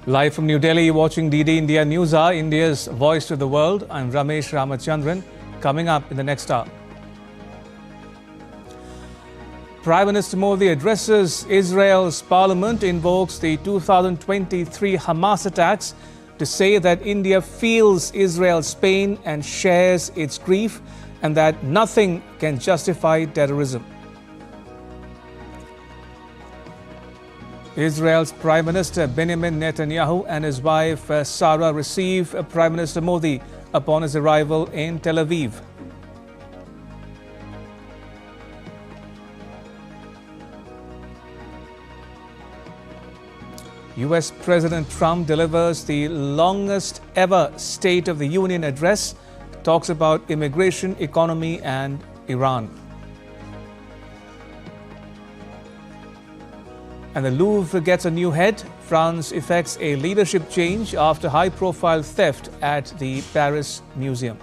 Live from New Delhi, you're watching DD India News Hour, India's voice to the world. I'm Ramesh Ramachandran. Coming up in the next hour, Prime Minister Modi addresses Israel's parliament, invokes the 2023 Hamas attacks to say that India feels Israel's pain and shares its grief, and that nothing can justify terrorism. Israel's Prime Minister Benjamin Netanyahu and his wife Sara receive Prime Minister Modi upon his arrival in Tel Aviv. US President Trump delivers the longest ever State of the Union address, talks about immigration, economy and Iran. And the Louvre gets a new head. France effects a leadership change after high-profile theft at the Paris Museum.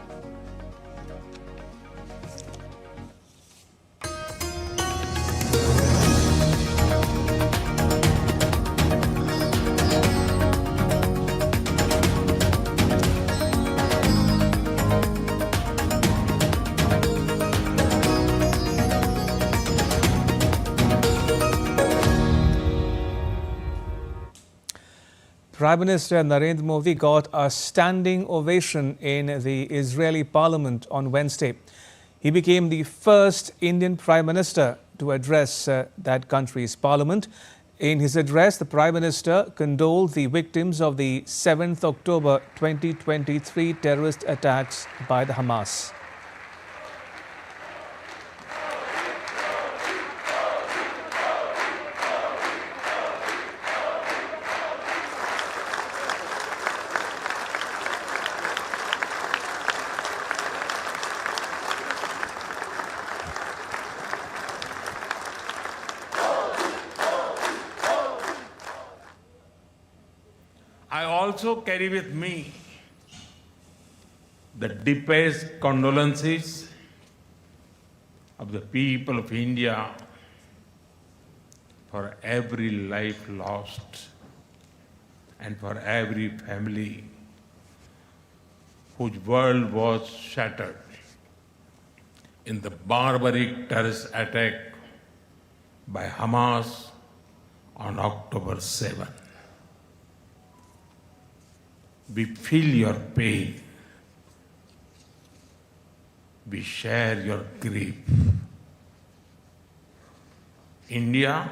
Prime Minister Narendra Modi got a standing ovation in the Israeli parliament on Wednesday. He became the first Indian Prime Minister to address that country's parliament. In his address, the Prime Minister condoled the victims of the 7th October 2023 terrorist attacks by the Hamas. I also carry with me the deepest condolences of the people of India for every life lost and for every family whose world was shattered in the barbaric terrorist attack by Hamas on October 7. We feel your pain. We share your grief. India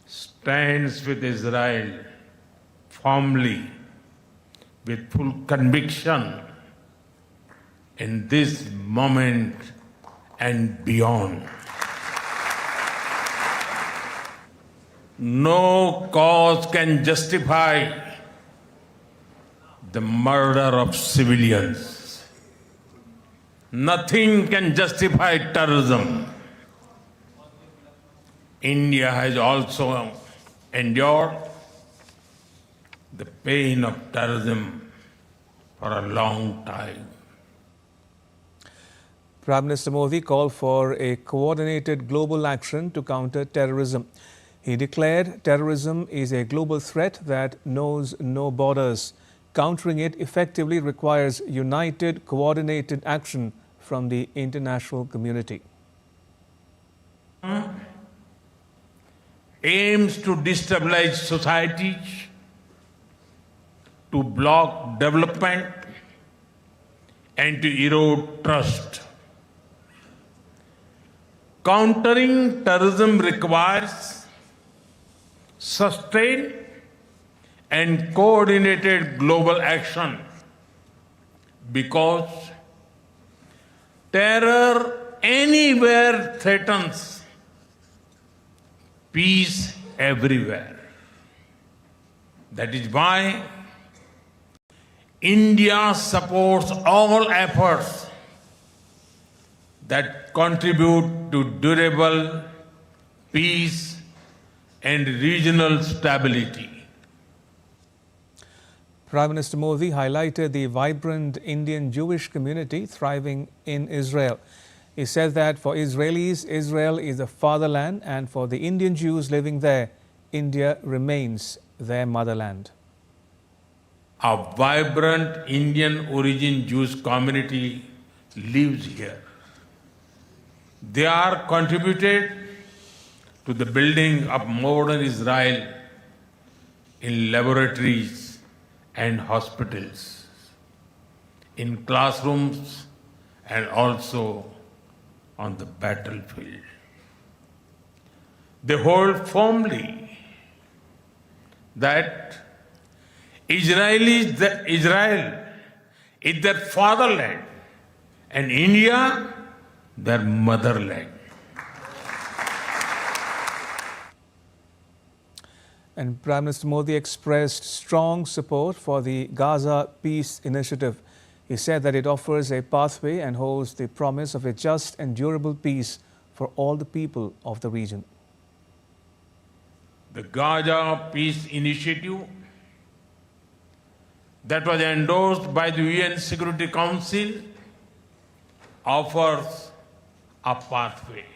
stands with Israel firmly, with full conviction in this moment and beyond. No cause can justify the murder of civilians. Nothing can justify terrorism. India has also endured the pain of terrorism for a long time. Prime Minister Modi called for a coordinated global action to counter terrorism. He declared terrorism is a global threat that knows no borders. Countering it effectively requires united, coordinated action from the international community. Aims to destabilize societies, to block development, and to erode trust. Countering terrorism requires sustained and coordinated global action, because terror anywhere threatens peace everywhere. That is why India supports all efforts that contribute to durable peace and regional stability. Prime Minister Modi highlighted the vibrant Indian Jewish community thriving in Israel. He said that for Israelis, Israel is the fatherland, and for the Indian Jews living there, India remains their motherland. A vibrant Indian origin Jewish community lives here. They are contributed to the building of modern Israel in laboratories and hospitals, in classrooms, and also on the battlefield. They hold firmly that Israel is their fatherland and India their motherland. And Prime Minister Modi expressed strong support for the Gaza Peace Initiative. He said that it offers a pathway and holds the promise of a just and durable peace for all the people of the region. The Gaza Peace Initiative that was endorsed by the UN Security Council offers a pathway.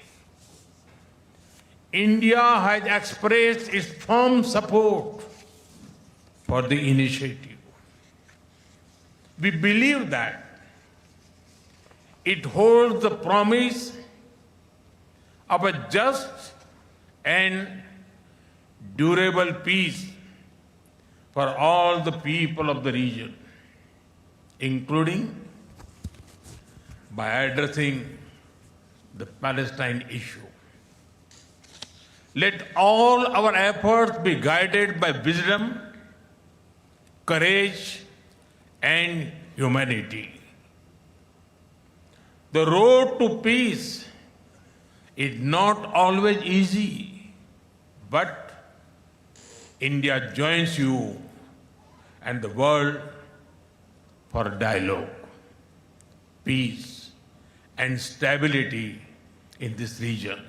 India has expressed its firm support for the initiative. We believe that it holds the promise of a just and durable peace for all the people of the region, including by addressing the Palestine issue. Let all our efforts be guided by wisdom, courage, and humanity. The road to peace is not always easy, but India joins you and the world for dialogue, peace, and stability in this region.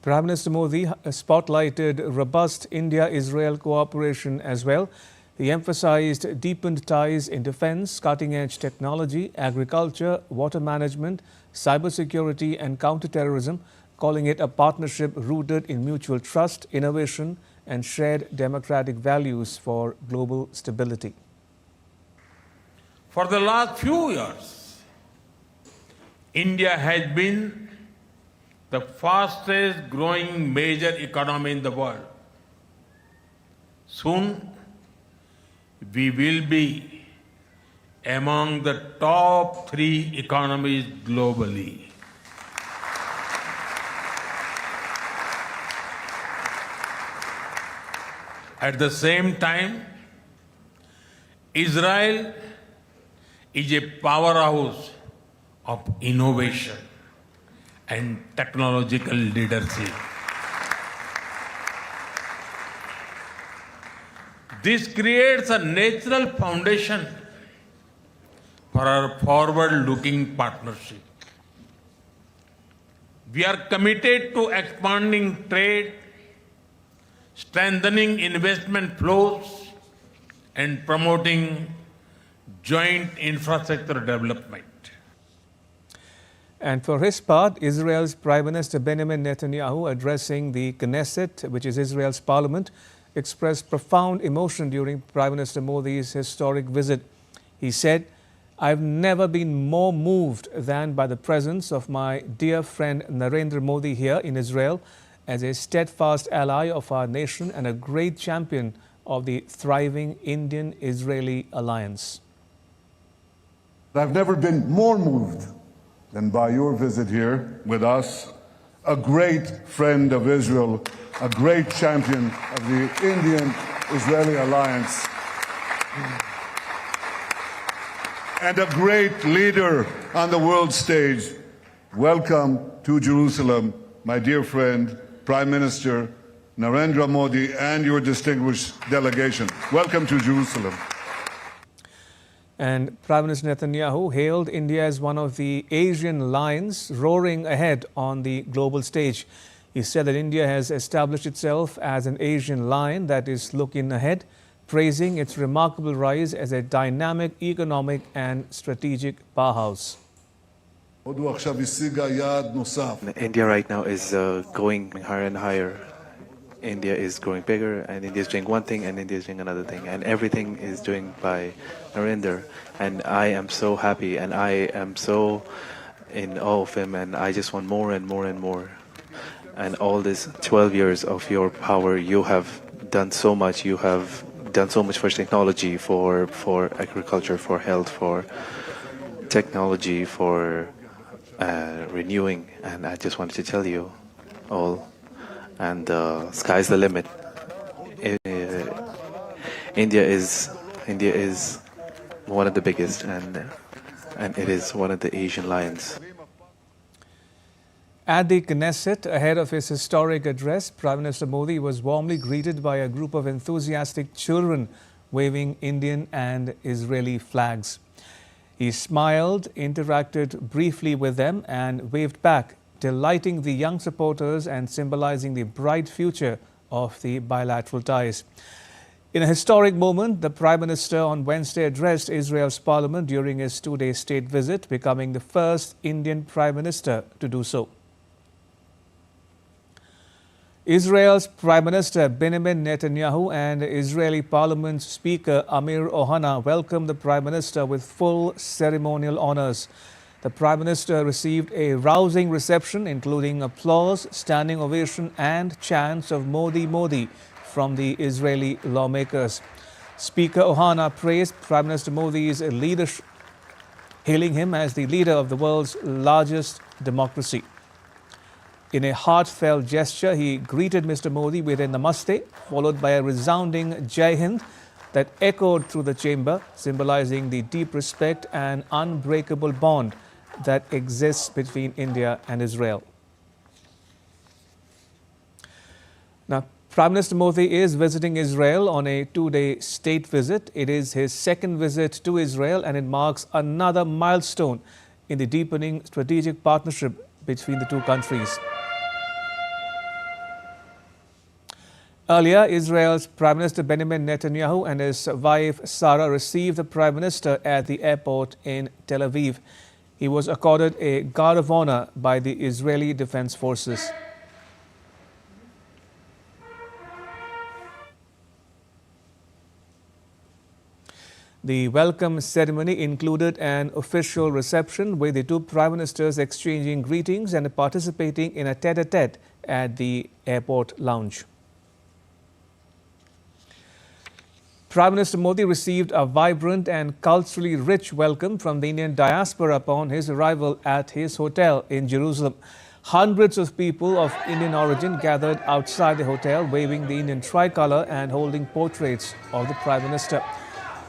Prime Minister Modi spotlighted robust India-Israel cooperation as well. He emphasized deepened ties in defense, cutting-edge technology, agriculture, water management, cybersecurity and counterterrorism, calling it a partnership rooted in mutual trust, innovation and shared democratic values for global stability. For the last few years, India has been the fastest growing major economy in the world. Soon, we will be among the top 3 economies globally. At the same time, Israel is a powerhouse of innovation and technological leadership. This creates a natural foundation for our forward-looking partnership. We are committed to expanding trade, strengthening investment flows, and promoting joint infrastructure development. And for his part, Israel's Prime Minister Benjamin Netanyahu, addressing the Knesset, which is Israel's parliament, expressed profound emotion during Prime Minister Modi's historic visit. He said, "I've never been more moved than by the presence of my dear friend Narendra Modi here in Israel as a steadfast ally of our nation and a great champion of the thriving Indian-Israeli alliance." I've never been more moved than by your visit here with us, a great friend of Israel, a great champion of the Indian-Israeli alliance, and a great leader on the world stage. Welcome to Jerusalem, my dear friend, Prime Minister Narendra Modi, and your distinguished delegation. Welcome to Jerusalem. And Prime Minister Netanyahu hailed India as one of the Asian lions roaring ahead on the global stage. He said that India has established itself as an Asian lion that is looking ahead, praising its remarkable rise as a dynamic economic and strategic powerhouse. India right now is going higher and higher India is growing bigger, and India is doing one thing, and India is doing another thing, and everything is doing by Narendra. And I am so happy, and I am so in awe of him, and I just want more and more and more. And all these 12 years of your power, you have done so much. You have done so much for technology, for agriculture, for health, for technology, for renewing. And I just wanted to tell you all, and sky's the limit. India is one of the biggest, and it is one of the Asian lions. At the Knesset, ahead of his historic address, Prime Minister Modi was warmly greeted by a group of enthusiastic children waving Indian and Israeli flags. He smiled, interacted briefly with them and waved back, delighting the young supporters and symbolizing the bright future of the bilateral ties. In a historic moment, the Prime Minister on Wednesday addressed Israel's parliament during his two-day state visit, becoming the first Indian Prime Minister to do so. Israel's Prime Minister Benjamin Netanyahu and Israeli Parliament Speaker Amir Ohana welcomed the Prime Minister with full ceremonial honors. The Prime Minister received a rousing reception, including applause, standing ovation and chants of Modi, Modi from the Israeli lawmakers. Speaker Ohana praised Prime Minister Modi's leadership, hailing him as the leader of the world's largest democracy. In a heartfelt gesture, he greeted Mr. Modi with a namaste, followed by a resounding Jai Hind that echoed through the chamber, symbolizing the deep respect and unbreakable bond that exists between India and Israel. Now, Prime Minister Modi is visiting Israel on a two-day state visit. It is his second visit to Israel, and it marks another milestone in the deepening strategic partnership between the two countries. Earlier, Israel's Prime Minister Benjamin Netanyahu and his wife Sara received the Prime Minister at the airport in Tel Aviv. He was accorded a Guard of Honor by the Israeli Defense Forces. The welcome ceremony included an official reception with the two Prime Ministers exchanging greetings and participating in a tete-a-tete at the airport lounge. Prime Minister Modi received a vibrant and culturally rich welcome from the Indian diaspora upon his arrival at his hotel in Jerusalem. Hundreds of people of Indian origin gathered outside the hotel, waving the Indian tricolour and holding portraits of the Prime Minister.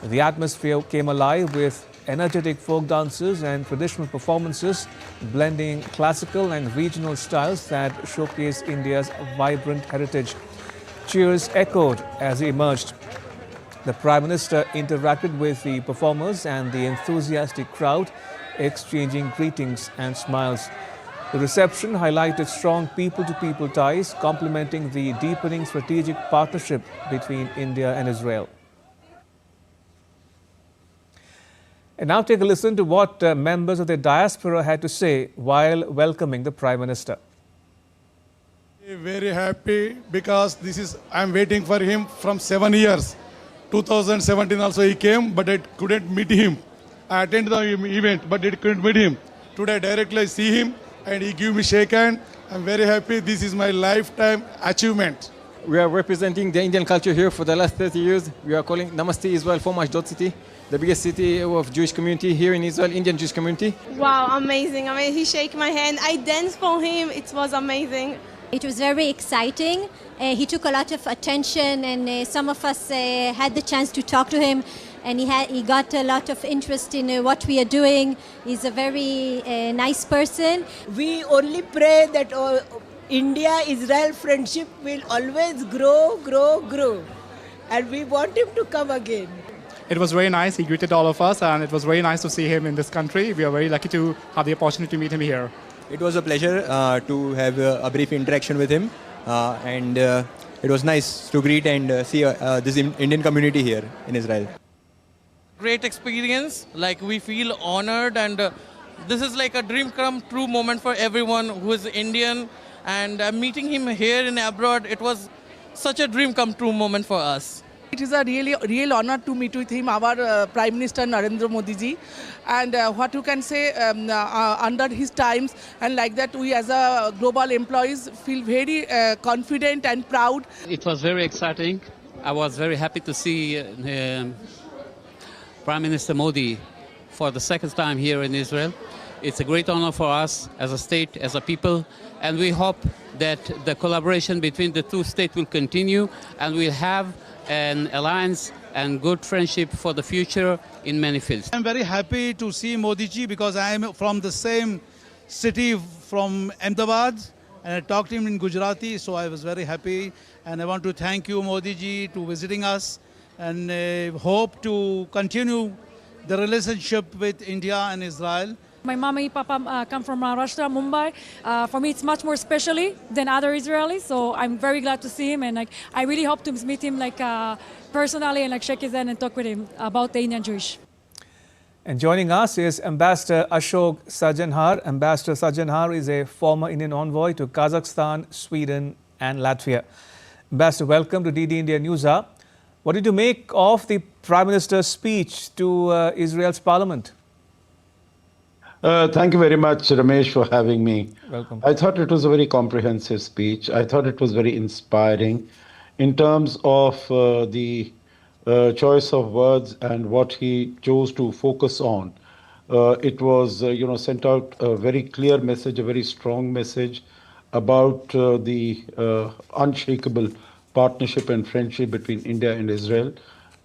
The atmosphere came alive with energetic folk dances and traditional performances, blending classical and regional styles that showcase India's vibrant heritage. Cheers echoed as he emerged. The Prime Minister interacted with the performers and the enthusiastic crowd, exchanging greetings and smiles. The reception highlighted strong people-to-people ties, complementing the deepening strategic partnership between India and Israel. And now take a listen to what members of the diaspora had to say while welcoming the Prime Minister. Very happy because I'm waiting for him from 7 years. 2017 also he came, but I couldn't meet him. I attended the event, but I couldn't meet him. Today directly I see him and he gave me shake hand. I'm very happy. This is my lifetime achievement. We are representing the Indian culture here for the last 30 years. We are calling Namaste Israel for Ashdod city, the biggest city of Jewish community here in Israel, Indian Jewish community. Wow, amazing. He shook my hand. I danced for him. It was amazing. It was very exciting. He took a lot of attention, and some of us had the chance to talk to him, and he got a lot of interest in what we are doing. He's a very nice person. We only pray that India-Israel friendship will always grow. And we want him to come again. It was very nice. He greeted all of us, and it was very nice to see him in this country. We are very lucky to have the opportunity to meet him here. It was a pleasure to have a brief interaction with him, and it was nice to greet and see this Indian community here in Israel. Great experience, like we feel honored, and this is like a dream come true moment for everyone who is Indian, and meeting him here in abroad, it was such a dream come true moment for us. It is a real honor to meet with him, our Prime Minister Narendra Modi ji, and what you can say under his times, and like that we as a global employees feel very confident and proud. It was very exciting. I was very happy to see Prime Minister Modi for the second time here in Israel. It's a great honor for us as a state, as a people, and we hope that the collaboration between the two states will continue and we'll have an alliance and good friendship for the future in many fields. I'm very happy to see Modi ji because I am from the same city from Ahmedabad, and I talked to him in Gujarati, so I was very happy. And I want to thank you, Modi ji, to visiting us, and hope to continue the relationship with India and Israel. My mama and papa come from Maharashtra, Mumbai. For me, it's much more specially than other Israelis, so I'm very glad to see him, and I really hope to meet him personally and shake his hand and talk with him about the Indian Jewish. And joining us is Ambassador Ashok Sajanhar. Ambassador Sajanhar is a former Indian envoy to Kazakhstan, Sweden and Latvia. Ambassador, welcome to DD India News Hour. What did you make of the Prime Minister's speech to Israel's parliament? Thank you very much, Ramesh, for having me. Welcome. I thought it was a very comprehensive speech. I thought it was very inspiring in terms of the choice of words and what he chose to focus on. It was, sent out a very clear message, a very strong message about the unshakable partnership and friendship between India and Israel,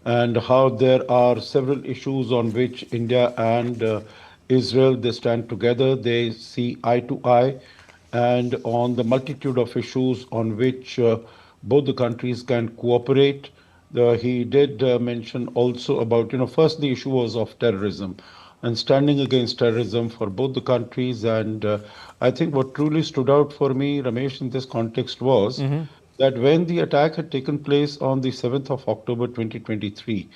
and how there are several issues on which India and Israel, they stand together, they see eye to eye, and on the multitude of issues on which both the countries can cooperate. He did mention also about, first the issue was of terrorism and standing against terrorism for both the countries. And I think what truly stood out for me, Ramesh, in this context was that when the attack had taken place on the 7th of October 2023,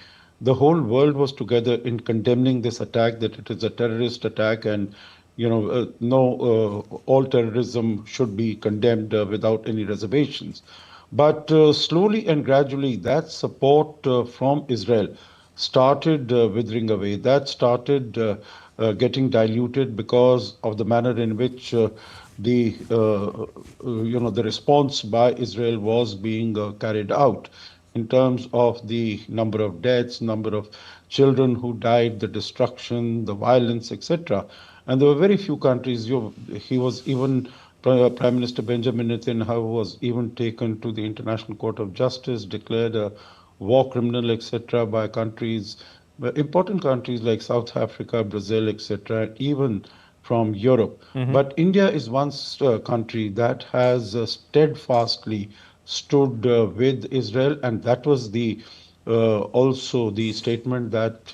the whole world was together in condemning this attack, that it is a terrorist attack, and all terrorism should be condemned without any reservations. But slowly and gradually, that support from Israel started withering away. That started getting diluted because of the manner in which the response by Israel was being carried out, in terms of the number of deaths, number of children who died, the destruction, the violence, etc. And there were very few countries. He was even, Prime Minister Benjamin Netanyahu was even taken to the International Court of Justice, declared a war criminal, etc. by countries, important countries like South Africa, Brazil, etc., even from Europe. But India is one country that has steadfastly stood with Israel, and that was the also the statement that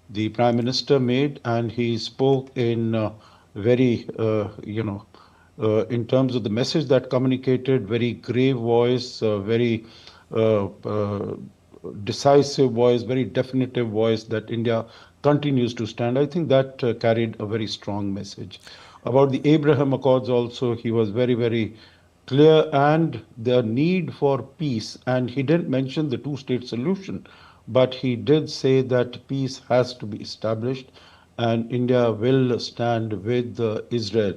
the Prime Minister made, and he spoke in very in terms of the message that communicated, very grave voice, very decisive voice, very definitive voice that India continues to stand. I think that carried a very strong message. About the Abraham Accords also, he was very, very clear, and the need for peace. And he didn't mention the two-state solution, but he did say that peace has to be established, and India will stand with Israel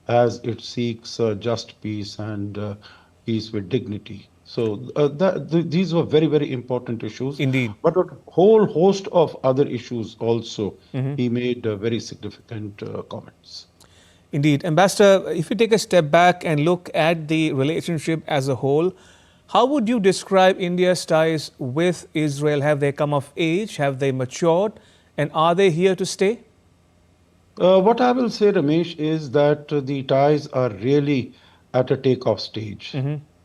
as it seeks just peace and peace with dignity. So these were very, very important issues. Indeed. But a whole host of other issues also, he made very significant comments. Indeed. Ambassador, if you take a step back and look at the relationship as a whole, how would you describe India's ties with Israel? Have they come of age? Have they matured? And are they here to stay? What I will say, Ramesh, is that the ties are really at a takeoff stage.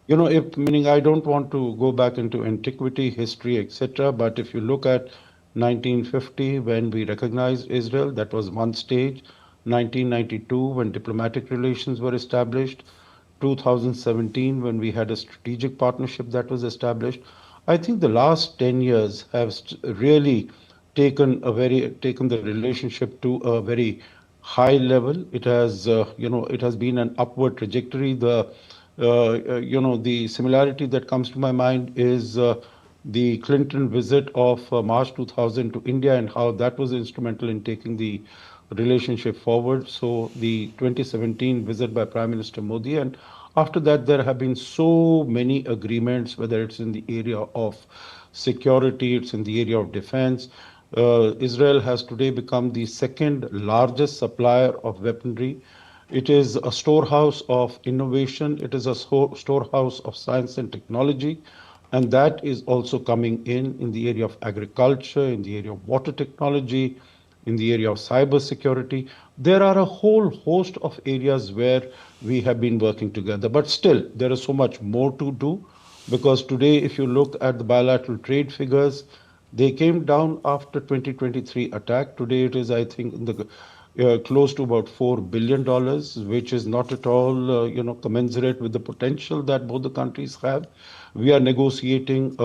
Meaning I don't want to go back into antiquity, history, etc. But if you look at 1950, when we recognized Israel, that was one stage. 1992, when diplomatic relations were established. 2017, when we had a strategic partnership that was established. I think the last 10 years have really taken the relationship to a very high level. It has, it has been an upward trajectory. The The similarity that comes to my mind is the Clinton visit of March 2000 to India and how that was instrumental in taking the relationship forward. So the 2017 visit by Prime Minister Modi, and after that there have been so many agreements, whether it's in the area of security, it's in the area of defense. Israel has today become the second largest supplier of weaponry. It is a storehouse of innovation. It is a storehouse of science and technology. And that is also coming in the area of agriculture, in the area of water technology, in the area of cyber security. There are a whole host of areas where we have been working together. But still, there is so much more to do, because today, if you look at the bilateral trade figures, they came down after 2023 attack. Today it is, I think, in the close to about $4 billion, which is not at all, commensurate with the potential that both the countries have. We are negotiating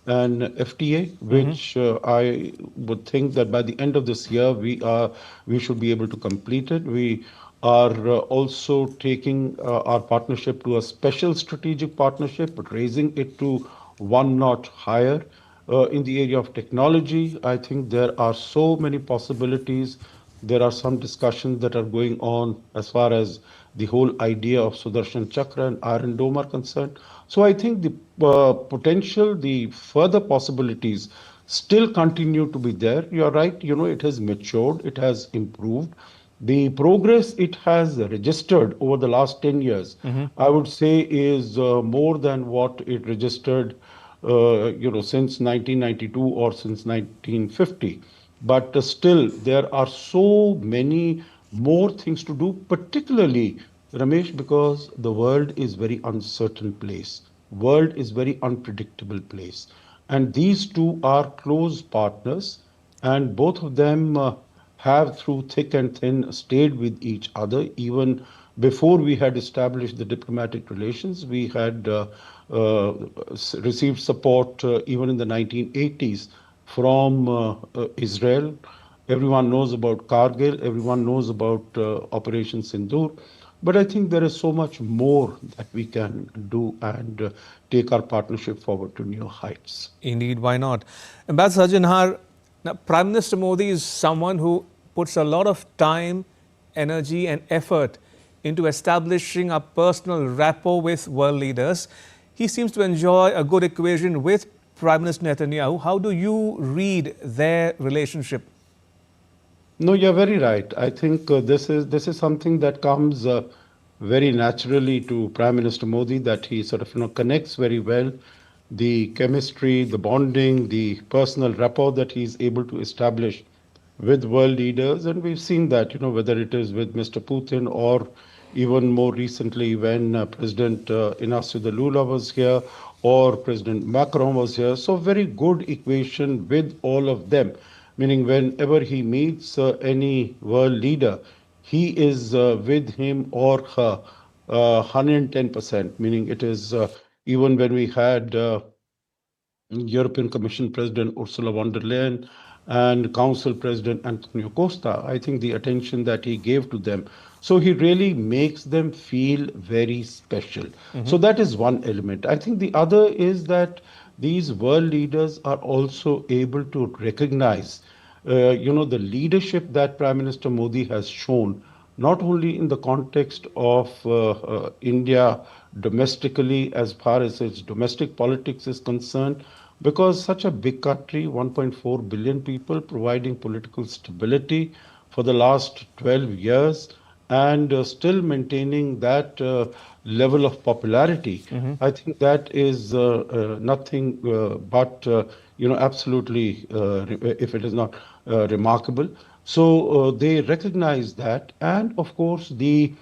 an FTA, which I would think that by the end of this year, we should be able to complete it. We are also taking our partnership to a special strategic partnership, but raising it to one notch higher. In the area of technology, I think there are so many possibilities. There are some discussions that are going on as far as the whole idea of Sudarshan Chakra and Iron Dome are concerned. So I think the potential, the further possibilities still continue to be there. You are right, it has matured, it has improved. The progress it has registered over the last 10 years, I would say, is more than what it registered since 1992 or since 1950. But still, there are so many more things to do, particularly, Ramesh, because the world is very uncertain place. World is very unpredictable place. And these two are close partners, and both of them have, through thick and thin, stayed with each other. Even before we had established the diplomatic relations, we had received support even in the 1980s from Israel. Everyone knows about Kargil, everyone knows about Operation Sindoor. But I think there is so much more that we can do and take our partnership forward to new heights. Indeed, why not? Ambassador Sajjanhar, now Prime Minister Modi is someone who puts a lot of time, energy and effort into establishing a personal rapport with world leaders. He seems to enjoy a good equation with Prime Minister Netanyahu. How do you read their relationship? No, you're very right. I think this is something that comes very naturally to Prime Minister Modi, that he sort of connects very well. The chemistry, the bonding, the personal rapport that he's able to establish with world leaders, and we've seen that, whether it is with Mr. Putin or even more recently when President Inácio Lula was here or President Macron was here. So very good equation with all of them, meaning whenever he meets any world leader, he is with him or her 110%, meaning it is even when we had European Commission President Ursula von der Leyen and Council President Antonio Costa, I think the attention that he gave to them. So he really makes them feel very special. So that is one element. I think the other is that these world leaders are also able to recognize, the leadership that Prime Minister Modi has shown, not only in the context of India domestically as far as its domestic politics is concerned, because such a big country, 1.4 billion people, providing political stability for the last 12 years and still maintaining that level of popularity, I think that is nothing but, absolutely, if it is not remarkable. So they recognize that, and of course the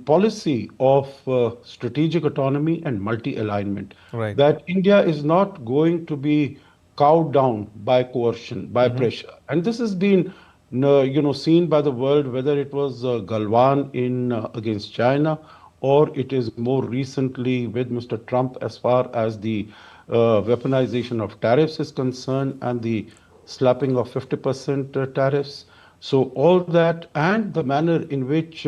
policy of strategic autonomy and multi-alignment, Right. that India is not going to be cowed down by coercion, by pressure. And this has been seen by the world, whether it was Galwan in against China, or it is more recently with Mr. Trump as far as the weaponization of tariffs is concerned and the slapping of 50% tariffs. So all that, and the manner in which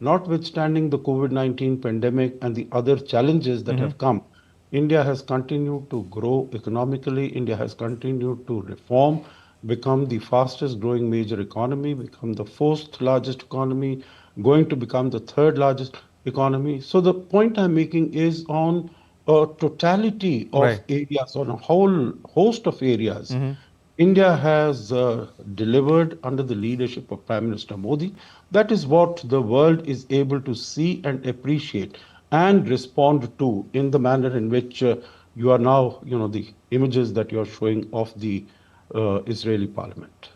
notwithstanding the COVID-19 pandemic and the other challenges that have come, India has continued to grow economically. India has continued to reform, become the fastest growing major economy, become the fourth largest economy, going to become the third largest economy. So the point I'm making is on a totality of areas, on a whole host of areas. India has delivered under the leadership of Prime Minister Modi. That is what the world is able to see and appreciate and respond to in the manner in which you are now, the images that you are showing of the Israeli parliament.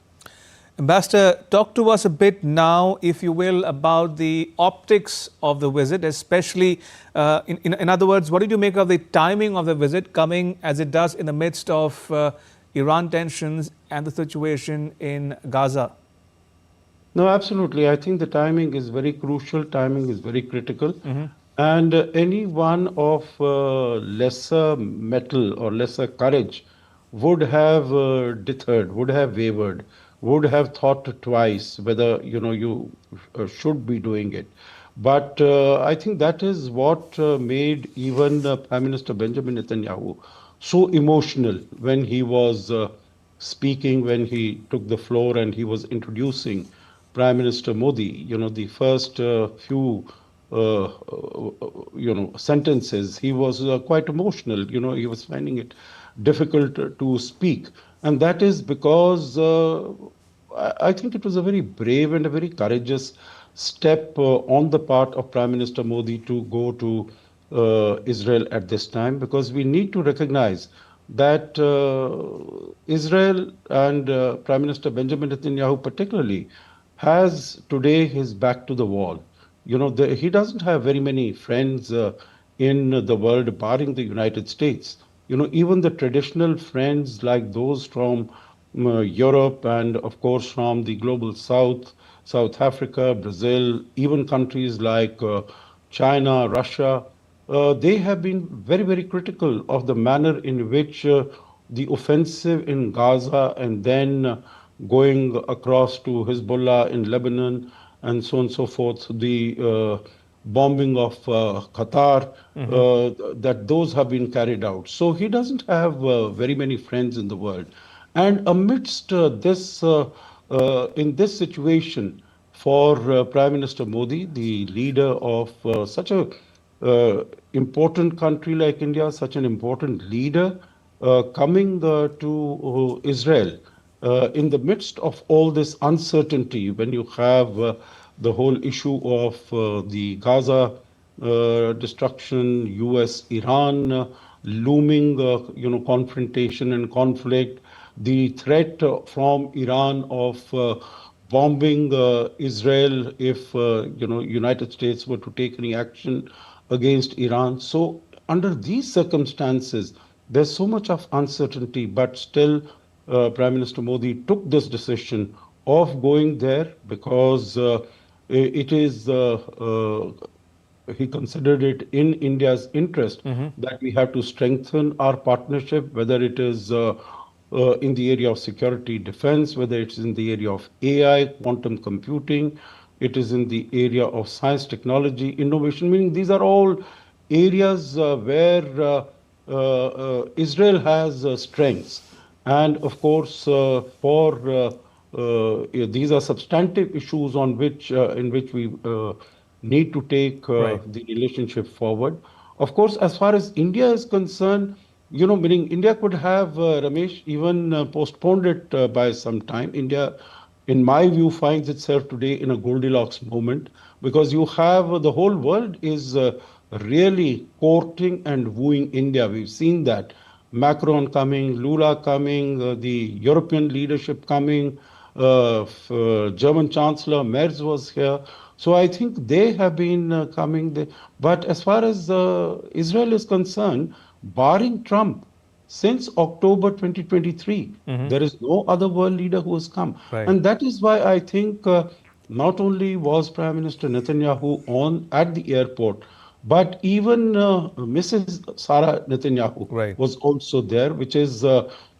Ambassador, talk to us a bit now, if you will, about the optics of the visit, especially, in other words, what did you make of the timing of the visit coming as it does in the midst of Iran tensions and the situation in Gaza? No, absolutely. I think the timing is very crucial. Timing is very critical. And anyone of lesser mettle or lesser courage would have deterred, would have wavered, would have thought twice whether you should be doing it. But I think that is what made even Prime Minister Benjamin Netanyahu so emotional when he was speaking, when he took the floor and he was introducing Prime Minister Modi. The first few sentences, he was quite emotional. He was finding it difficult to speak. And that is because I think it was a very brave and a very courageous step on the part of Prime Minister Modi to go to Israel at this time, because we need to recognize that Israel and Prime Minister Benjamin Netanyahu particularly has today his back to the wall. He doesn't have very many friends in the world, barring the United States. Even the traditional friends like those from Europe and, of course, from the global South, South Africa, Brazil, even countries like China, Russia, they have been very, very critical of the manner in which the offensive in Gaza and then going across to Hezbollah in Lebanon and so on and so forth, the bombing of Qatar, that those have been carried out. So he doesn't have very many friends in the world. And amidst this, in this situation, for Prime Minister Modi, the leader of such a important country like India, such an important leader, coming to Israel in the midst of all this uncertainty, when you have the whole issue of the Gaza destruction, US-Iran looming, confrontation and conflict, the threat from Iran of bombing Israel if United States were to take any action against Iran. So under these circumstances, there's so much of uncertainty, but still Prime Minister Modi took this decision of going there because it is, he considered it in India's interest that we have to strengthen our partnership, whether it is in the area of security defense, whether it's in the area of AI, quantum computing, it is in the area of science, technology, innovation, meaning these are all areas where Israel has strengths. And of course, these are substantive issues on which, in which we need to take the relationship forward. Of course, as far as India is concerned, meaning India could have, Ramesh, even postponed it by some time. India, in my view, finds itself today in a Goldilocks moment, because you have the whole world is really courting and wooing India. We've seen that. Macron coming, Lula coming, the European leadership coming, German Chancellor Merz was here. So I think they have been coming. But as far as Israel is concerned, barring Trump, since October 2023, there is no other world leader who has come. And that is why I think not only was Prime Minister Netanyahu at the airport, but even Mrs. Sara Netanyahu was also there, which is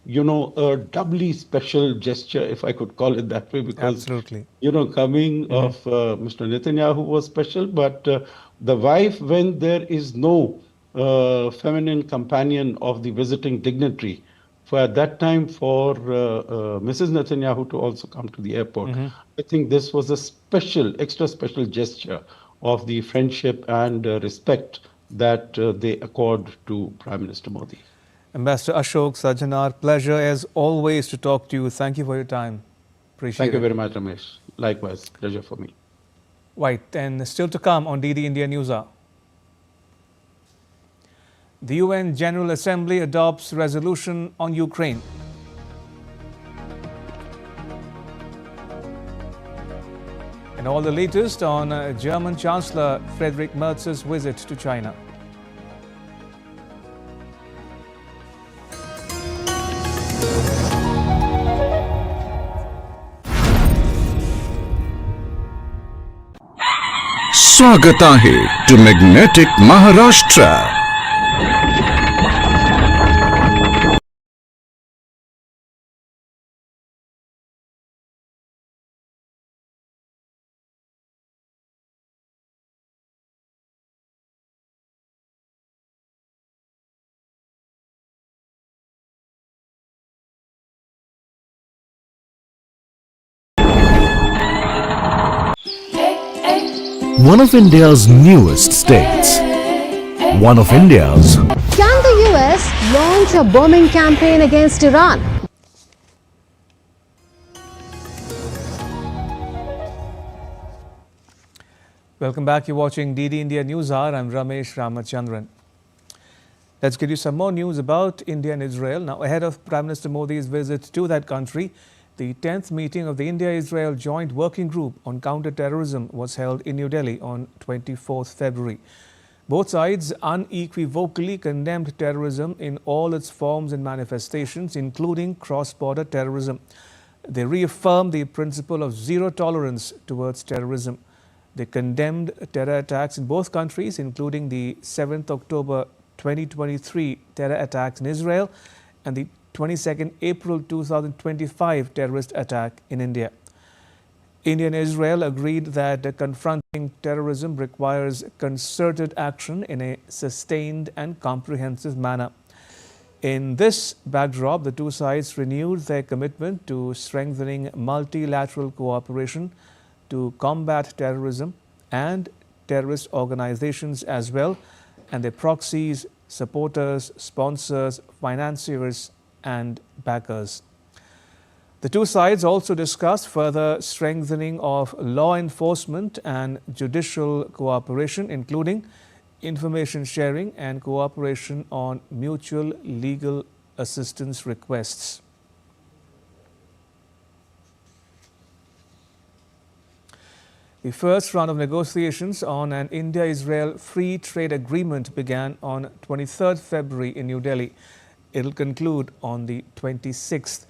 a doubly special gesture, if I could call it that way, because, Absolutely. Coming of Mr. Netanyahu was special, but the wife, when there is no feminine companion of the visiting dignitary, for at that time for Mrs. Netanyahu to also come to the airport, I think this was a special, extra special gesture of the friendship and respect that they accord to Prime Minister Modi. Ambassador Ashok Sajjanar, pleasure as always to talk to you. Thank you for your time. Appreciate it. Thank you very much, Ramesh. Likewise, pleasure for me. Right, and still to come on DD India News Hour. The UN General Assembly adopts resolution on Ukraine. And all the latest on German Chancellor Friedrich Merz's visit to China. स्वागत आहे to magnetic Maharashtra. One of India's newest states. One of India's. Can the US launch a bombing campaign against Iran? Welcome back. You're watching DD India News Hour. I'm Ramesh Ramachandran. Let's give you some more news about India and Israel. Now, ahead of Prime Minister Modi's visit to that country, the 10th meeting of the India-Israel Joint Working Group on Counter-Terrorism was held in New Delhi on 24th February. Both sides unequivocally condemned terrorism in all its forms and manifestations, including cross-border terrorism. They reaffirmed the principle of zero tolerance towards terrorism. They condemned terror attacks in both countries, including the 7th October 2023 terror attacks in Israel and the 22nd April 2025 terrorist attack in India. India and Israel agreed that confronting terrorism requires concerted action in a sustained and comprehensive manner. In this backdrop, the two sides renewed their commitment to strengthening multilateral cooperation to combat terrorism and terrorist organizations as well, and their proxies, supporters, sponsors, financiers, and backers. The two sides also discussed further strengthening of law enforcement and judicial cooperation, including information sharing and cooperation on mutual legal assistance requests. The first round of negotiations on an India-Israel free trade agreement began on 23rd February in New Delhi. It will conclude on the 26th.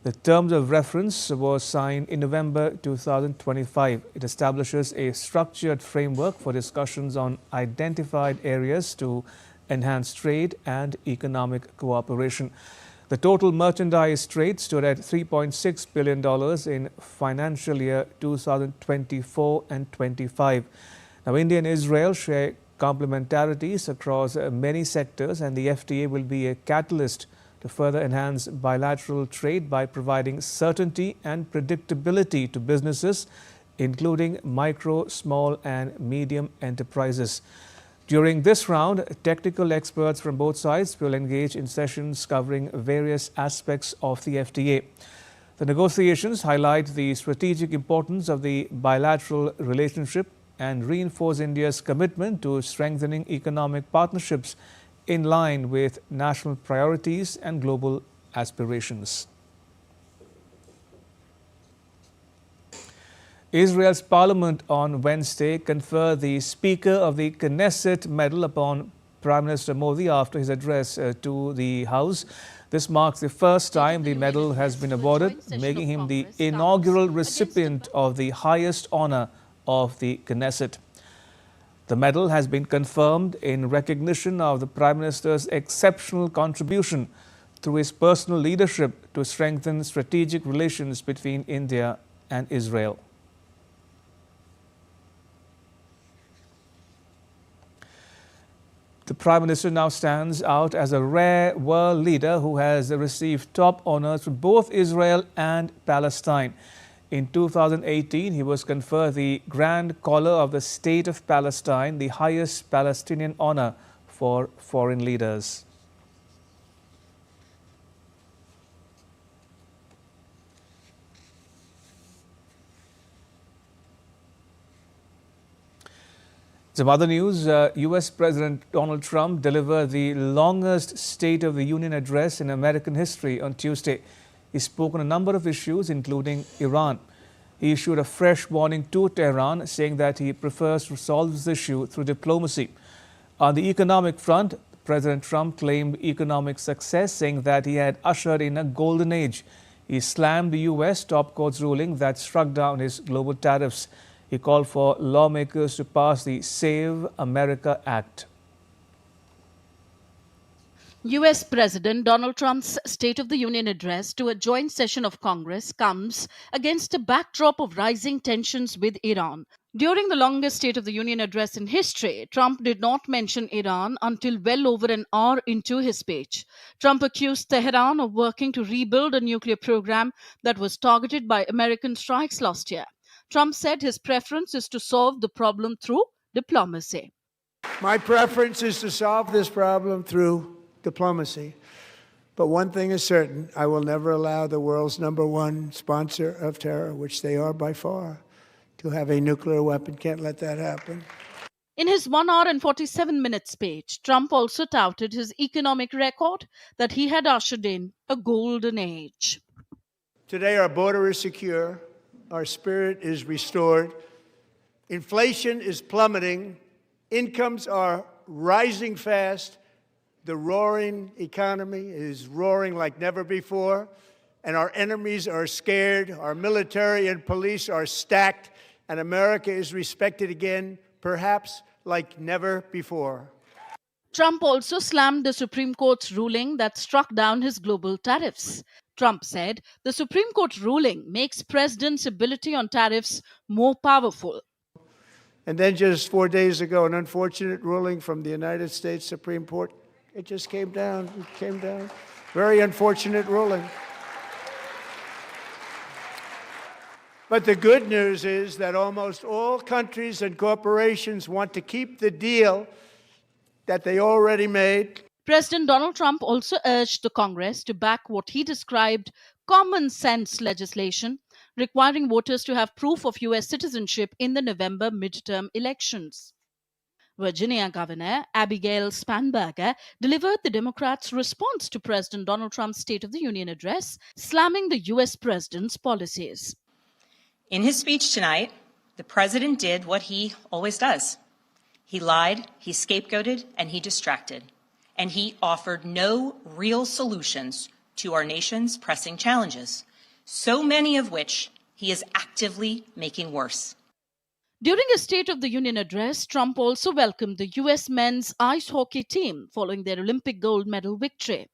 The terms of reference was signed in November 2025. It establishes a structured framework for discussions on identified areas to enhance trade and economic cooperation. The total merchandise trade stood at $3.6 billion in financial year 2024 and 25. Now, India and Israel share complementarities across many sectors, and the FTA will be a catalyst to further enhance bilateral trade by providing certainty and predictability to businesses, including micro, small and medium enterprises. During this round, technical experts from both sides will engage in sessions covering various aspects of the FTA. The negotiations highlight the strategic importance of the bilateral relationship and reinforce India's commitment to strengthening economic partnerships in line with national priorities and global aspirations. Israel's parliament on Wednesday conferred the Speaker of the Knesset medal upon Prime Minister Modi after his address to the House. This marks the first time the medal has been awarded, making him the inaugural recipient of the highest honor of the Knesset. The medal has been confirmed in recognition of the Prime Minister's exceptional contribution through his personal leadership to strengthen strategic relations between India and Israel. The Prime Minister now stands out as a rare world leader who has received top honors from both Israel and Palestine. In 2018, he was conferred the Grand Collar of the State of Palestine, the highest Palestinian honor for foreign leaders. Some other news, U.S. President Donald Trump delivered the longest State of the Union address in American history on Tuesday. He spoke on a number of issues, including Iran. He issued a fresh warning to Tehran, saying that he prefers to solve this issue through diplomacy. On the economic front, President Trump claimed economic success, saying that he had ushered in a golden age. He slammed the U.S. top court's ruling that struck down his global tariffs. He called for lawmakers to pass the Save America Act. U.S. President Donald Trump's State of the Union address to a joint session of Congress comes against a backdrop of rising tensions with Iran. During the longest State of the Union address in history, Trump did not mention Iran until well over an hour into his speech. Trump accused Tehran of working to rebuild a nuclear program that was targeted by American strikes last year. Trump said his preference is to solve the problem through diplomacy. My preference is to solve this problem through diplomacy. But one thing is certain, I will never allow the world's #1 sponsor of terror, which they are by far, to have a nuclear weapon. Can't let that happen. In his 1 hour and 47-minute speech, Trump also touted his economic record that he had ushered in a golden age. Today our border is secure. Our spirit is restored. Inflation is plummeting. Incomes are rising fast. The roaring economy is roaring like never before. And our enemies are scared. Our military and police are stacked. And America is respected again, perhaps like never before. Trump also slammed the Supreme Court's ruling that struck down his global tariffs. Trump said the Supreme Court ruling makes president's ability on tariffs more powerful. And then just 4 days ago, an unfortunate ruling from the United States Supreme Court. It just came down. It came down. Very unfortunate ruling. But the good news is that almost all countries and corporations want to keep the deal that they already made. President Donald Trump also urged the Congress to back what he described common sense legislation requiring voters to have proof of U.S. citizenship in the November midterm elections. Virginia Governor Abigail Spanberger delivered the Democrats' response to President Donald Trump's State of the Union address, slamming the U.S. president's policies. In his speech tonight, the president did what he always does. He lied, he scapegoated, and he distracted. And he offered no real solutions to our nation's pressing challenges, so many of which he is actively making worse. During his State of the Union address, Trump also welcomed the U.S. men's ice hockey team following their Olympic gold medal victory.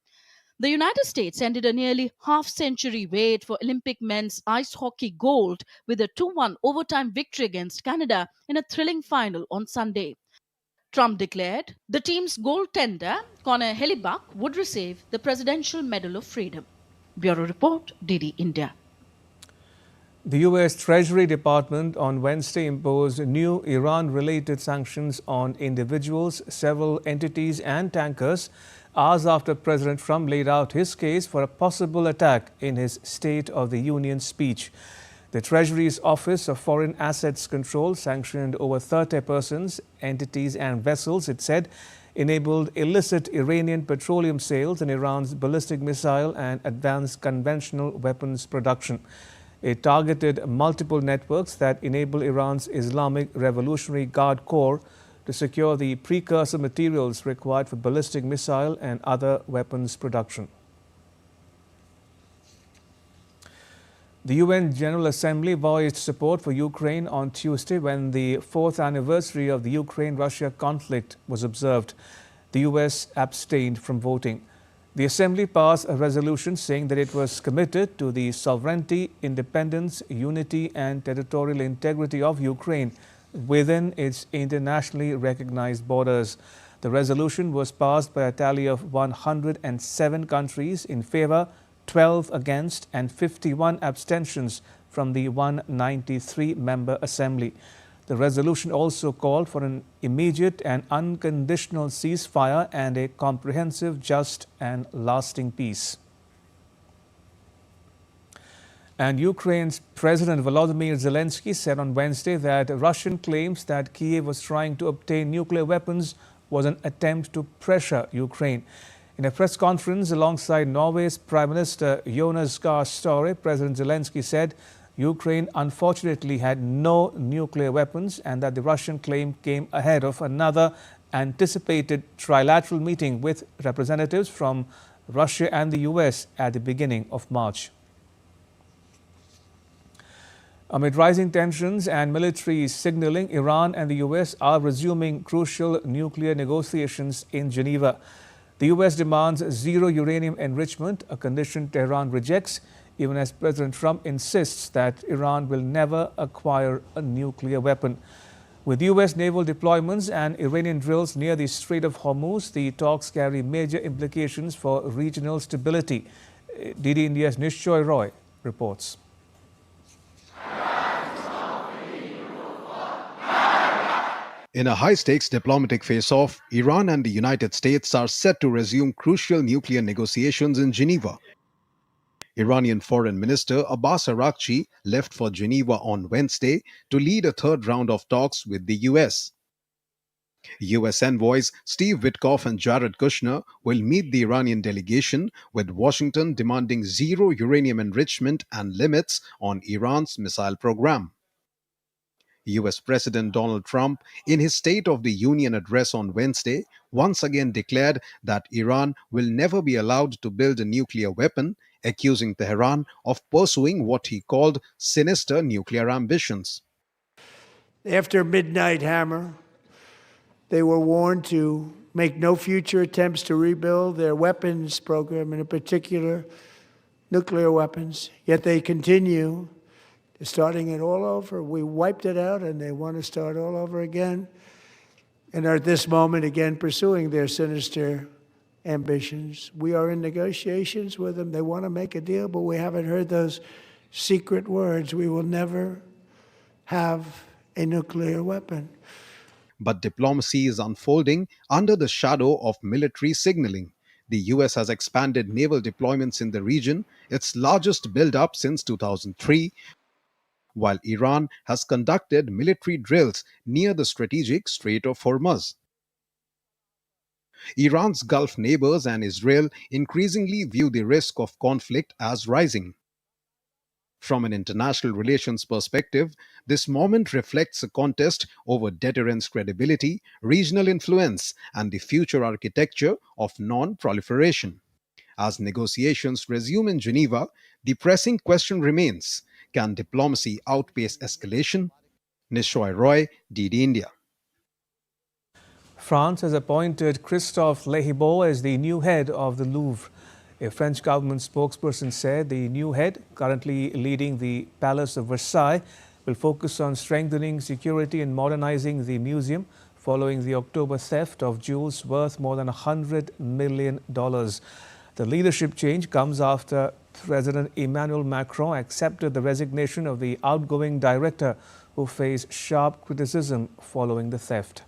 The United States ended a nearly half-century wait for Olympic men's ice hockey gold with a 2-1 overtime victory against Canada in a thrilling final on Sunday. Trump declared the team's goaltender, Connor Hellebuck, would receive the Presidential Medal of Freedom. Bureau Report, DD India. The U.S. Treasury Department on Wednesday imposed new Iran-related sanctions on individuals, several entities and tankers, hours after President Trump laid out his case for a possible attack in his State of the Union speech. The Treasury's Office of Foreign Assets Control sanctioned over 30 persons, entities and vessels, it said, enabled illicit Iranian petroleum sales and Iran's ballistic missile and advanced conventional weapons production. It targeted multiple networks that enable Iran's Islamic Revolutionary Guard Corps to secure the precursor materials required for ballistic missile and other weapons production. The UN General Assembly voiced support for Ukraine on Tuesday when the 4th anniversary of the Ukraine-Russia conflict was observed. The US abstained from voting. The Assembly passed a resolution saying that it was committed to the sovereignty, independence, unity and territorial integrity of Ukraine within its internationally recognized borders. The resolution was passed by a tally of 107 countries in favor, 12 against and 51 abstentions from the 193-member Assembly. The resolution also called for an immediate and unconditional ceasefire and a comprehensive, just and lasting peace. And Ukraine's President Volodymyr Zelensky said on Wednesday that Russian claims that Kiev was trying to obtain nuclear weapons was an attempt to pressure Ukraine. In a press conference alongside Norway's Prime Minister Jonas Gahr Støre, President Zelensky said Ukraine unfortunately had no nuclear weapons and that the Russian claim came ahead of another anticipated trilateral meeting with representatives from Russia and the US at the beginning of March. Amid rising tensions and military signaling, Iran and the US are resuming crucial nuclear negotiations in Geneva. The US demands zero uranium enrichment, a condition Tehran rejects, even as President Trump insists that Iran will never acquire a nuclear weapon. With US naval deployments and Iranian drills near the Strait of Hormuz, the talks carry major implications for regional stability. DD India's Nishchoy Roy reports. In a high-stakes diplomatic face-off, Iran and the United States are set to resume crucial nuclear negotiations in Geneva. Iranian Foreign Minister Abbas Araghchi left for Geneva on Wednesday to lead a third round of talks with the US. US envoys Steve Witkoff and Jared Kushner will meet the Iranian delegation, with Washington demanding zero uranium enrichment and limits on Iran's missile program. US President Donald Trump, in his State of the Union address on Wednesday, once again declared that Iran will never be allowed to build a nuclear weapon, accusing Tehran of pursuing what he called sinister nuclear ambitions. After Midnight Hammer, they were warned to make no future attempts to rebuild their weapons program, and in particular, nuclear weapons. Yet they continue. They're starting it all over. We wiped it out, and they want to start all over again. And are at this moment again pursuing their sinister ambitions. We are in negotiations with them. They want to make a deal, but we haven't heard those secret words. We will never have a nuclear weapon. But diplomacy is unfolding under the shadow of military signaling. The US has expanded naval deployments in the region, its largest build-up since 2003, while Iran has conducted military drills near the strategic Strait of Hormuz. Iran's Gulf neighbors and Israel increasingly view the risk of conflict as rising. From an international relations perspective, this moment reflects a contest over deterrence credibility, regional influence, and the future architecture of non-proliferation. As negotiations resume in Geneva, the pressing question remains: can diplomacy outpace escalation? Nishchoy Roy, DD India. France has appointed Christophe Lehibeau as the new head of the Louvre. A French government spokesperson said the new head, currently leading the Palace of Versailles, will focus on strengthening security and modernizing the museum following the October theft of jewels worth more than $100 million. The leadership change comes after President Emmanuel Macron accepted the resignation of the outgoing director, who faced sharp criticism following the theft.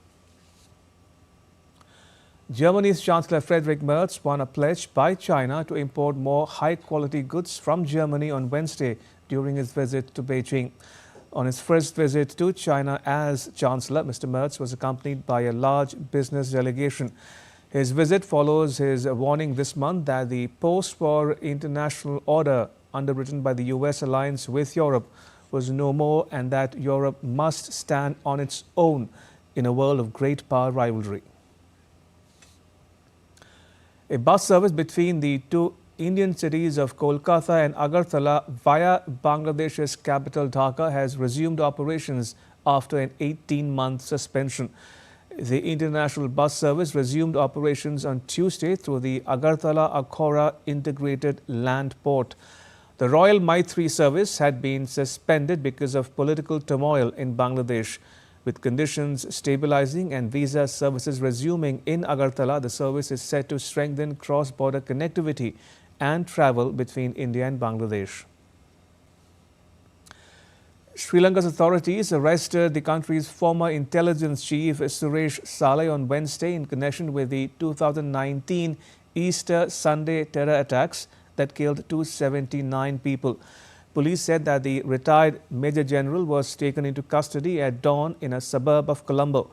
Germany's Chancellor Friedrich Merz won a pledge by China to import more high-quality goods from Germany on Wednesday during his visit to Beijing. On his first visit to China as Chancellor, Mr. Merz was accompanied by a large business delegation. His visit follows his warning this month that the post-war international order underwritten by the US alliance with Europe was no more, and that Europe must stand on its own in a world of great power rivalry. A bus service between the two Indian cities of Kolkata and Agartala via Bangladesh's capital Dhaka has resumed operations after an 18-month suspension. The international bus service resumed operations on Tuesday through the Agartala-Akhora integrated land port. The Royal Maitri service had been suspended because of political turmoil in Bangladesh. With conditions stabilizing and visa services resuming in Agartala, the service is set to strengthen cross-border connectivity and travel between India and Bangladesh. Sri Lanka's authorities arrested the country's former intelligence chief Suresh Saleh on Wednesday in connection with the 2019 Easter Sunday terror attacks that killed 279 people. Police said that the retired Major General was taken into custody at dawn in a suburb of Colombo.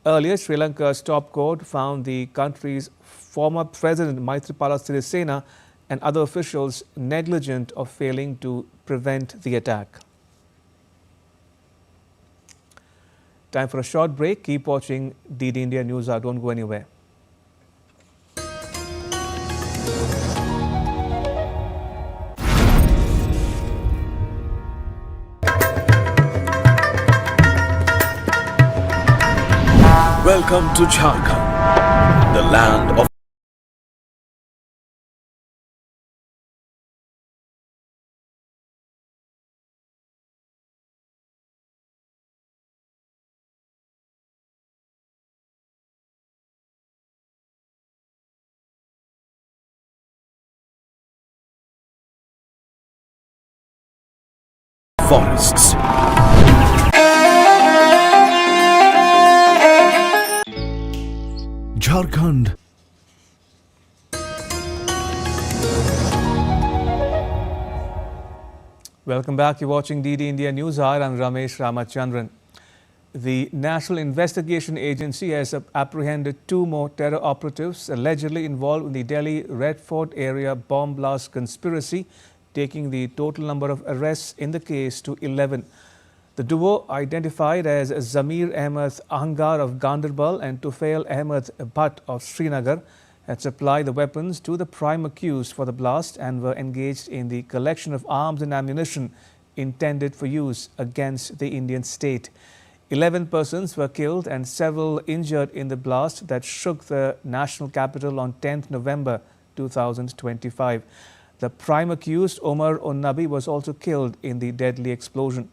Earlier, Sri Lanka's top court found the country's former President Maithripala Sirisena and other officials negligent of failing to prevent the attack. Time for a short break. Keep watching DD India News Hour. Don't go anywhere. Welcome to Jharkhand, the land of forests. Jharkhand. Welcome back. You're watching DD India News Hour. I'm Ramesh Ramachandran. The National Investigation Agency has apprehended 2 more terror operatives allegedly involved in the Delhi Red Fort area bomb blast conspiracy, taking the total number of arrests in the case to 11. The duo, identified as Zamir Ahmed Ahangar of Ganderbal and Tufail Ahmed Bhatt of Srinagar, had supplied the weapons to the prime accused for the blast and were engaged in the collection of arms and ammunition intended for use against the Indian state. 11 persons were killed and several injured in the blast that shook the national capital on 10th November 2025. The prime accused, Omar Onnabi, was also killed in the deadly explosion.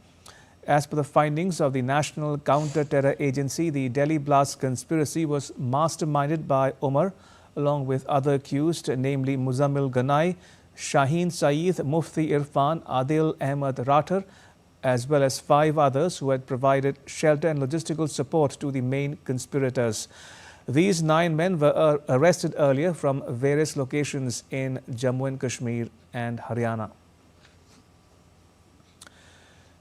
As per the findings of the National Counter-Terror Agency, the Delhi blast conspiracy was masterminded by Omar, along with other accused, namely Muzammil Ganai, Shaheen Saeed, Mufti Irfan, Adil Ahmed Rathar, as well as 5 others who had provided shelter and logistical support to the main conspirators. These 9 men were arrested earlier from various locations in Jammu and Kashmir and Haryana.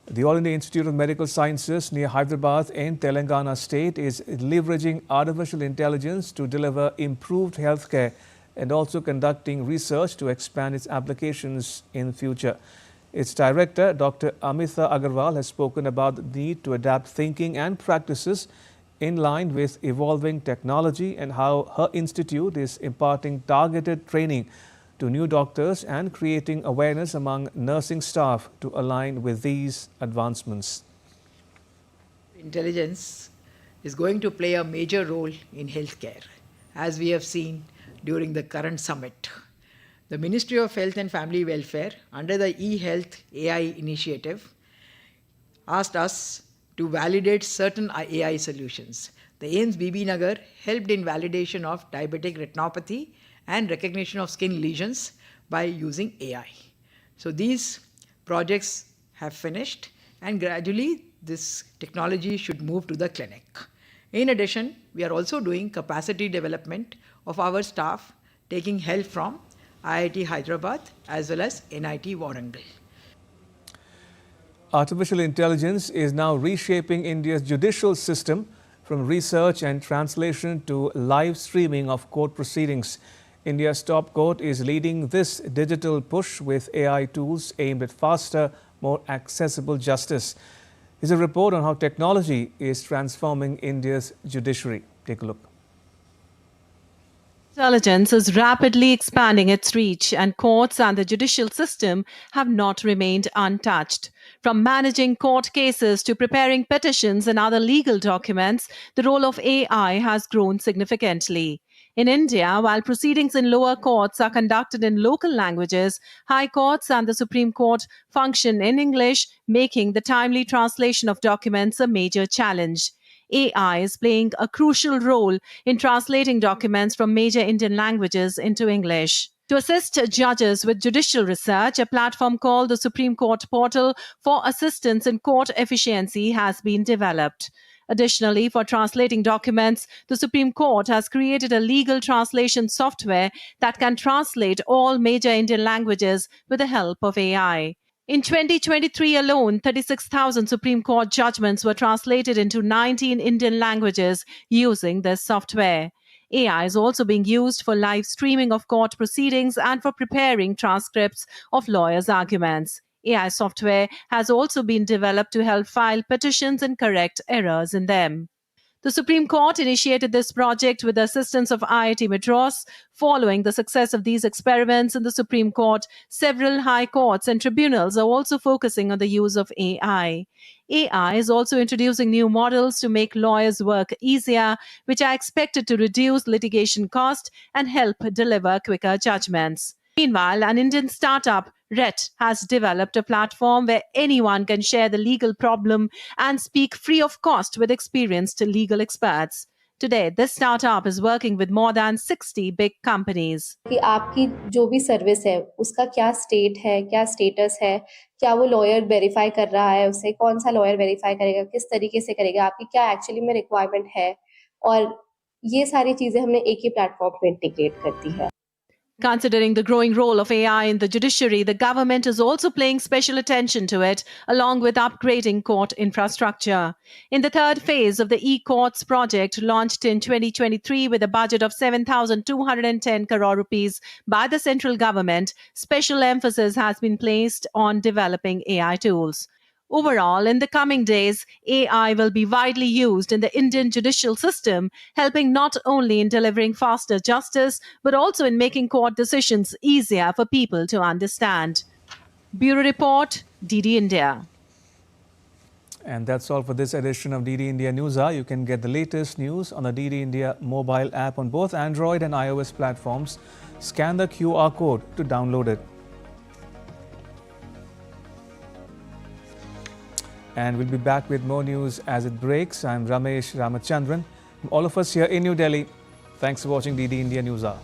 The All India Institute of Medical Sciences near Hyderabad in Telangana state is leveraging artificial intelligence to deliver improved healthcare and also conducting research to expand its applications in future. Its director, Dr. Amitha Agarwal, has spoken about the need to adapt thinking and practices in line with evolving technology and how her institute is imparting targeted training to new doctors and creating awareness among nursing staff to align with these advancements. Intelligence is going to play a major role in healthcare, as we have seen during the current summit. The Ministry of Health and Family Welfare, under the eHealth AI initiative, asked us to validate certain AI solutions. The AIIMS BB-Nagar helped in validation of diabetic retinopathy and recognition of skin lesions by using AI. So these projects have finished, and gradually this technology should move to the clinic. In addition, we are also doing capacity development of our staff, taking help from IIT Hyderabad as well as NIT Warangal. Artificial intelligence is now reshaping India's judicial system, from research and translation to live streaming of court proceedings. India's top court is leading this digital push with AI tools aimed at faster, more accessible justice. Here's a report on how technology is transforming India's judiciary. Take a look. Intelligence is rapidly expanding its reach, and courts and the judicial system have not remained untouched. From managing court cases to preparing petitions and other legal documents, the role of AI has grown significantly. In India, while proceedings in lower courts are conducted in local languages, high courts and the Supreme Court function in English, making the timely translation of documents a major challenge. AI is playing a crucial role in translating documents from major Indian languages into English. To assist judges with judicial research, a platform called the Supreme Court Portal for Assistance in Court Efficiency has been developed. Additionally, for translating documents, the Supreme Court has created a legal translation software that can translate all major Indian languages with the help of AI. In 2023 alone, 36,000 Supreme Court judgments were translated into 19 Indian languages using this software. AI is also being used for live streaming of court proceedings and for preparing transcripts of lawyers' arguments. AI software has also been developed to help file petitions and correct errors in them. The Supreme Court initiated this project with the assistance of IIT Madras. Following the success of these experiments in the Supreme Court, several high courts and tribunals are also focusing on the use of AI. AI is also introducing new models to make lawyers' work easier, which are expected to reduce litigation cost and help deliver quicker judgments. Meanwhile, an Indian startup, RET, has developed a platform where anyone can share the legal problem and speak free of cost with experienced legal experts. Today, this startup is working with more than 60 big companies. कि आपकी जो भी service है उसका क्या state है, क्या status है, क्या वो लॉयर वेरीफाई कर रहा है, उसे कौन सा लॉयर वेरीफाई करेगा, किस तरीके से करेगा, आपकी क्या एक्चुअली में रिक्वायरमेंट है, और ये सारी चीजें हमने एक ही प्लेटफॉर्म पे इंटीग्रेट कर दी है. Considering the growing role of AI in the judiciary, the government is also paying special attention to it, along with upgrading court infrastructure. In the third phase of the e-courts project, launched in 2023 with a budget of 7,210 crore rupees by the central government, special emphasis has been placed on developing AI tools. Overall, in the coming days, AI will be widely used in the Indian judicial system, helping not only in delivering faster justice, but also in making court decisions easier for people to understand. Bureau Report, DD India. And that's all for this edition of DD India News Hour. You can get the latest news on the DD India mobile app on both Android and iOS platforms. Scan the QR code to download it. And we'll be back with more news as it breaks. I'm Ramesh Ramachandran. From all of us here in New Delhi, thanks for watching DD India News Hour.